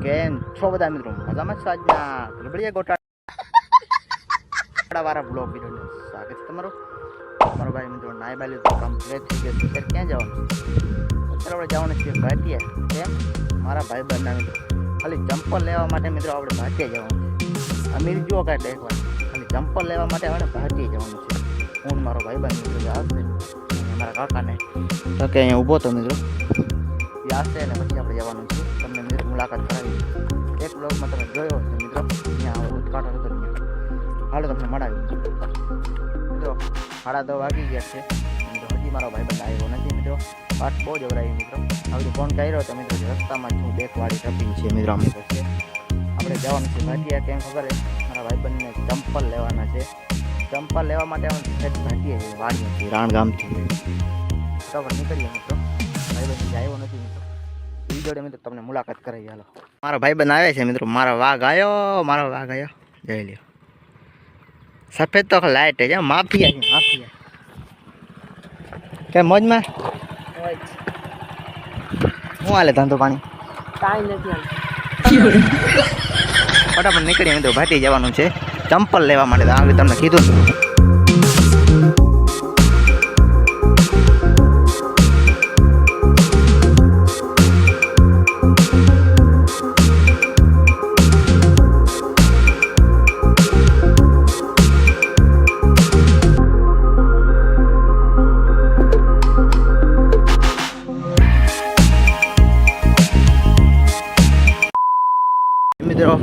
કેમ છો બધા મિત્રો? મજામાં છો? આજના ગડબડિયા ગોટાળાવાળા બ્લોગ વિડીયોને સ્વાગત છે તમારું. મારો ભાઈ મિત્રો નાઈ બાલી તો કમ્પ્લીટ થઈ ગયો છે. અત્યારે ક્યાં જવાનું? અત્યારે આપણે જવાનું છીએ ભાટિયા. કેમ? મારા ભાઈ બંધ મિત્રો ખાલી ચંપલ લેવા માટે મિત્રો આપણે ભાટિયા જવાનું છે. અમીર જુઓ કાંઈ દેખવાનું ખાલી ચંપલ લેવા માટે આપણે ભાટિયા જવાનું છે. હું મારો ભાઈ બંધ મિત્રો આવશે મારા કાકાને તો કે અહીંયા ઊભો તો મિત્રો આવશે અને પછી આપણે જવાનું છે. તમને મિત્રો મુલાકાત કરાવી એક બ્લોગમાં તમે જોયો છે મિત્રો. ત્યાં ઉદઘાટન હતું ત્યાં હાલો તમને મળાવી મિત્રો. 10:30 વાગી ગયા છે મિત્રો. હજી મારો ભાઈબંધ આવ્યો નથી મિત્રો. વાત બહુ જ અવરાવી મિત્રો. હવે ફોન કર્યો તો મિત્રો રસ્તામાં જ હું બેકવાળી ટ્રપિંગ છે મિત્રો. અમે છે આપણે જવાનું છે ભાટિયા. કેમ ખબર છે? મારા ભાઈબંધને ચંપલ લેવાના છે. ચંપલ લેવા માટે ભાટિયા છે વાડીથી રાણગામથી બરાબર નીકળીએ મિત્રો. ભાઈબંધ આવ્યો નથી મિત્રો. એ જોડે મિત્રો તમને મુલાકાત કરાવી. હાલો મારો ભાઈબંધ આવે છે મિત્રો. મારો વાઘ આવ્યો જઈ લ્યો. સફેદ તો લાઈટ છે માફિયા છે માફિયા. કે મોજમાં શું હાલે ધંધો પાણી? કાંઈ નથી ફટાફટ નીકળીએ મિત્રો. ભાટી જવાનું છે ચંપલ લેવા માટે. આગળ તમને કીધું મિત્રો.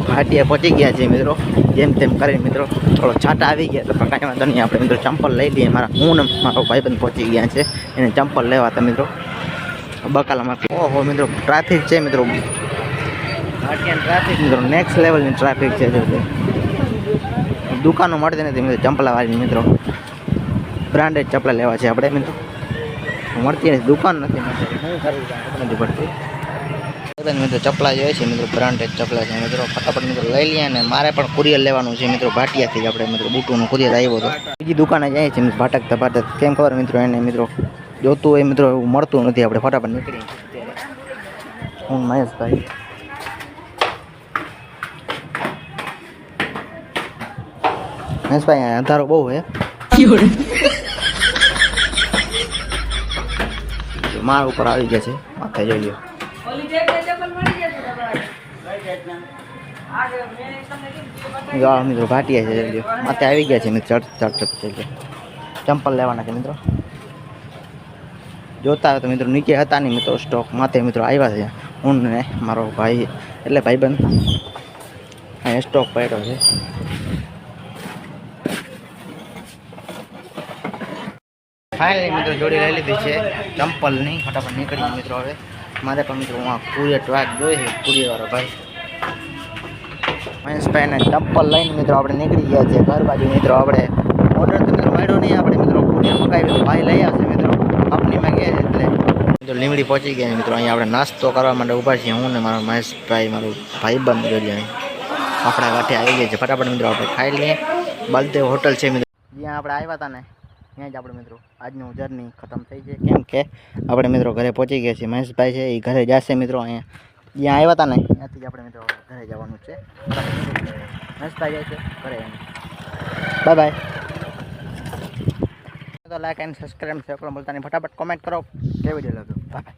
ભાટિયા પહોંચી ગયા છે મિત્રો. જેમ તેમ કરીને મિત્રો થોડો છાટા આવી ગયા તો પણ કાંઈ વાંધો નહીં. આપણે મિત્રો ચંપલ લઈ લઈએ. હું ને મારો ભાઈબંધ પહોંચી ગયા છે એને ચંપલ લેવા હતા મિત્રો. બકાલામાં ઓહો મિત્રો ટ્રાફિક છે મિત્રો. ભાટિયા ટ્રાફિક મિત્રો નેક્સ્ટ લેવલની ટ્રાફિક છે. દુકાનો મળતી નથી મિત્રો ચંપલાવાળી મિત્રો. બ્રાન્ડેડ ચંપલા લેવા છે આપણે મિત્રો. મળતી નથી દુકાન નથી મળતી. શું કરવું નથી પડતી મિત્રો. ચપલા જોઈએ છે મિત્રો. બ્રાન્ડેડ ચપલા છે મિત્રો. ફટાફટ મિત્રો લઈ લઈએ. અને મારે પણ કુરિયર લેવાનું છે મિત્રો. ભાટિયાથી જ આપણે મિત્રો બૂટુનું કુરિયર આવ્યો હતો. બીજી દુકાને જાય છે મિત્રો ભાટકતા. કેમ ખબર મિત્રો એને મિત્રો જોતું હોય મિત્રો એવું મળતું નથી. આપણે ફટાફટ નીકળીએ અત્યારે. હું મહેશભાઈ અંધારો બહુ હે. મારા ઉપર આવી ગયા છે માથે જોઈ લ્યો. મિત્રો ભાટિયા છે માથે આવી ગયા છે મિત્રો. ચટ છે ચંપલ લેવાના છે મિત્રો. જોતા હોય તો મિત્રો નીચે હતા નહીં મિત્રો સ્ટોક. માથે મિત્રો આવ્યા છે. હું ને મારો ભાઈ એટલે ભાઈબંધ અહીંયા સ્ટોક પડ્યો છે. ફાઇનલી મિત્રો જોડી લઈ લીધી છે ચંપલની. ફટાફટ નીકળીએ મિત્રો. હવે મારે પણ મિત્રો હું કુરિયર ટ્વાક જોઈએ છે. કુરિયરવાળો ભાઈ મહેશભાઈને ચંપલ લઈને મિત્રો આપણે નીકળી ગયા છે ઘર બાજુ મિત્રો. આપણે ઓર્ડર તો મિત્રો મળ્યો નહીં. આપણે મિત્રો કુરિયર મગાવી ભાઈ લઈ આવશે મિત્રો. કંપનીમાં ગયા છે એટલે મિત્રો લીમડી પહોંચી ગયા છે મિત્રો. અહીંયા આપણે નાસ્તો કરવા માટે ઊભા છીએ. હું ને મારો મહેશભાઈ મારો ભાઈબંધ જોઈએ આપણા વાટે આવી ગયા છે. ફટાફટ મિત્રો આપણે ખાઈ લઈએ. બલદેવ હોટલ છે મિત્રો. જ્યાં આપણે આવ્યા હતા ને ત્યાં જ આપણે મિત્રો આજનું જર્ની ખતમ થઈ છે. કેમ કે આપણે મિત્રો ઘરે પહોંચી ગયા છીએ. મહેશભાઈ છે એ ઘરે જશે મિત્રો. અહીંયા જ્યાં આવ્યા હતા ને ત્યાંથી જ આપણે મિત્રો ઘરે જવાનું છે. મહેશભાઈ જાય છે ઘરે. Bye bye. તો લાઈક એન્ડ સબસ્ક્રાઈબ કરો બોલતા નહીં. ફટાફટ કોમેન્ટ કરો કે વિડીયો લાગ્યો. બાય.